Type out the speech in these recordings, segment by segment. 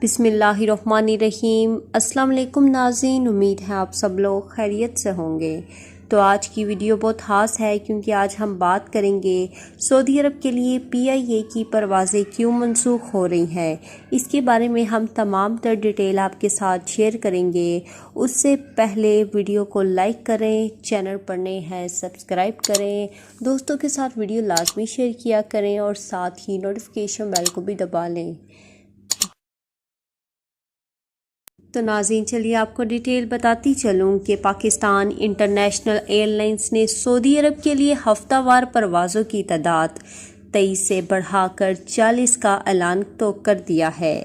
بسم اللہ الرحمن الرحیم۔ السلام علیکم ناظرین، امید ہے آپ سب لوگ خیریت سے ہوں گے۔ تو آج کی ویڈیو بہت خاص ہے کیونکہ آج ہم بات کریں گے سعودی عرب کے لیے PIA کی پروازیں کیوں منسوخ ہو رہی ہیں۔ اس کے بارے میں ہم تمام تر ڈیٹیل آپ کے ساتھ شیئر کریں گے۔ اس سے پہلے ویڈیو کو لائک کریں، چینل پر نئے ہیں سبسکرائب کریں، دوستوں کے ساتھ ویڈیو لازمی شیئر کیا کریں اور ساتھ ہی نوٹیفیکیشن بیل کو بھی دبا لیں۔ تو ناظرین چلیے آپ کو ڈیٹیل بتاتی چلوں کہ پاکستان انٹرنیشنل ایئر لائنز نے سعودی عرب کے لیے ہفتہ وار پروازوں کی تعداد 23 سے بڑھا کر 40 کا اعلان تو کر دیا ہے،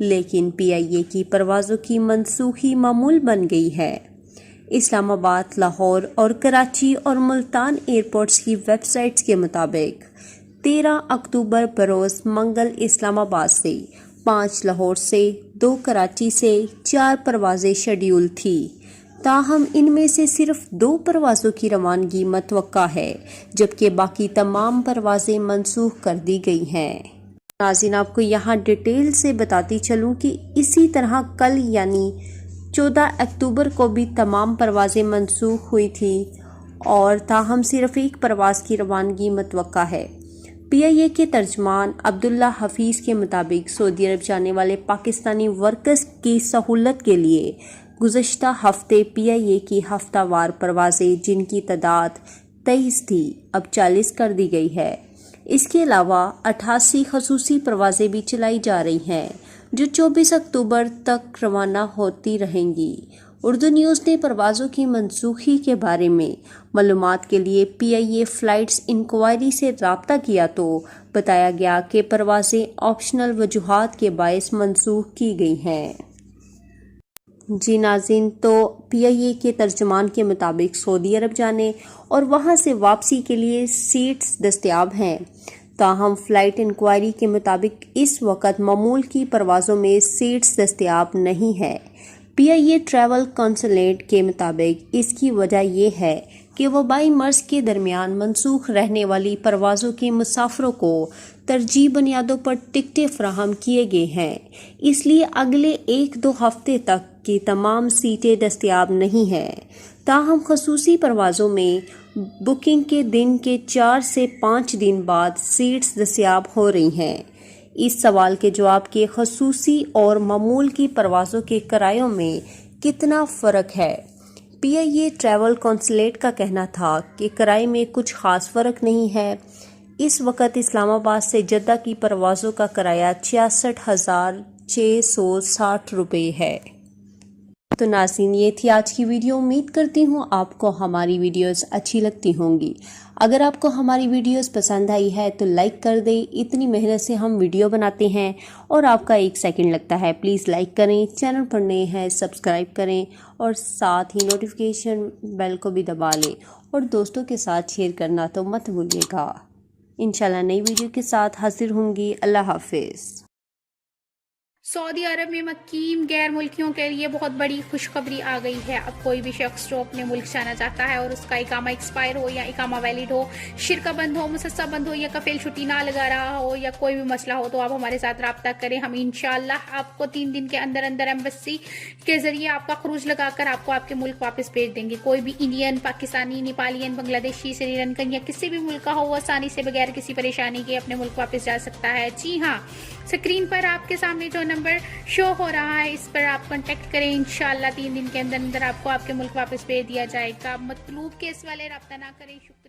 لیکن PIA کی پروازوں کی منسوخی معمول بن گئی ہے۔ اسلام آباد، لاہور اور کراچی اور ملتان ایئرپورٹس کی ویب سائٹس کے مطابق 13 اکتوبر بروز منگل اسلام آباد سے 5 لاہور سے 2 کراچی سے 4 پروازیں شیڈیول تھی، تاہم ان میں سے صرف 2 پروازوں کی روانگی متوقع ہے، جبکہ باقی تمام پروازیں منسوخ کر دی گئی ہیں۔ ناظرین آپ کو یہاں ڈیٹیل سے بتاتی چلوں کہ اسی طرح کل یعنی 14 اکتوبر کو بھی تمام پروازیں منسوخ ہوئی تھیں اور تاہم صرف 1 پرواز کی روانگی متوقع ہے۔ PIA کے ترجمان عبداللہ حفیظ کے مطابق سعودی عرب جانے والے پاکستانی ورکرز کی سہولت کے لیے گزشتہ ہفتے PIA کی ہفتہ وار پروازیں جن کی تعداد 23 تھی اب 40 کر دی گئی ہے۔ اس کے علاوہ 88 خصوصی پروازیں بھی چلائی جا رہی ہیں جو 24 اکتوبر تک روانہ ہوتی رہیں گی۔ اردو نیوز نے پروازوں کی منسوخی کے بارے میں معلومات کے لیے PIA فلائٹس انکوائری سے رابطہ کیا تو بتایا گیا کہ پروازیں آپشنل وجوہات کے باعث منسوخ کی گئی ہیں۔ جی ناظرین، تو PIA کے ترجمان کے مطابق سعودی عرب جانے اور وہاں سے واپسی کے لیے سیٹس دستیاب ہیں، تاہم فلائٹ انکوائری کے مطابق اس وقت معمول کی پروازوں میں سیٹس دستیاب نہیں ہے۔ PIA ٹریول کنسلٹنٹ کے مطابق اس کی وجہ یہ ہے کہ وبائی مرض کے درمیان منسوخ رہنے والی پروازوں کے مسافروں کو ترجیحی بنیادوں پر ٹکٹیں فراہم کیے گئے ہیں، اس لیے اگلے 1-2 ہفتے تک کی تمام سیٹیں دستیاب نہیں ہیں، تاہم خصوصی پروازوں میں بکنگ کے دن کے 4 سے 5 دن بعد سیٹس دستیاب ہو رہی ہیں۔ اس سوال کے جواب کے خصوصی اور معمول کی پروازوں کے کرایوں میں کتنا فرق ہے؟ PIA ٹریول کنسلٹنٹ کا کہنا تھا کہ کرائے میں کچھ خاص فرق نہیں ہے۔ اس وقت اسلام آباد سے جدہ کی پروازوں کا کرایہ 66,660 روپے ہے۔ تو ناظرین یہ تھی آج کی ویڈیو، امید کرتی ہوں آپ کو ہماری ویڈیوز اچھی لگتی ہوں گی۔ اگر آپ کو ہماری ویڈیوز پسند آئی ہے تو لائک کر دیں، اتنی محنت سے ہم ویڈیو بناتے ہیں اور آپ کا 1 سیکنڈ لگتا ہے، پلیز لائک کریں، چینل پر نئے ہیں سبسکرائب کریں اور ساتھ ہی نوٹیفیکیشن بیل کو بھی دبا لیں اور دوستوں کے ساتھ شیئر کرنا تو مت بھولیے گا۔ انشاءاللہ نئی ویڈیو کے ساتھ حاضر ہوں گی۔ اللہ حافظ۔ سعودی عرب میں مقیم غیر ملکیوں کے لیے بہت بڑی خوشخبری آ گئی ہے۔ اب کوئی بھی شخص جو اپنے ملک جانا چاہتا ہے اور اس کا اقامہ ایکسپائر ہو یا اقامہ ویلڈ ہو، شرکہ بند ہو، مسسہ بند ہو یا کفیل چھٹی نہ لگا رہا ہو یا کوئی بھی مسئلہ ہو تو آپ ہمارے ساتھ رابطہ کریں۔ ہم انشاءاللہ آپ کو 3 دن کے اندر ایمبیسی کے ذریعے آپ کا خروج لگا کر آپ کو آپ کے ملک واپس بھیج دیں گے۔ کوئی بھی انڈین، پاکستانی، نیپالین، بنگلہ دیشی، سری لنکن یا کسی بھی ملک کا ہو وہ آسانی سے بغیر کسی پریشانی کے اپنے ملک واپس جا سکتا ہے۔ جی ہاں، اسکرین پر آپ کے سامنے جو نمبر شو ہو رہا ہے اس پر آپ کانٹیکٹ کریں، انشاءاللہ 3 دن کے اندر آپ کو آپ کے ملک واپس بھیج دیا جائے گا۔ مطلوب کیس والے رابطہ نہ کریں۔ شکریہ۔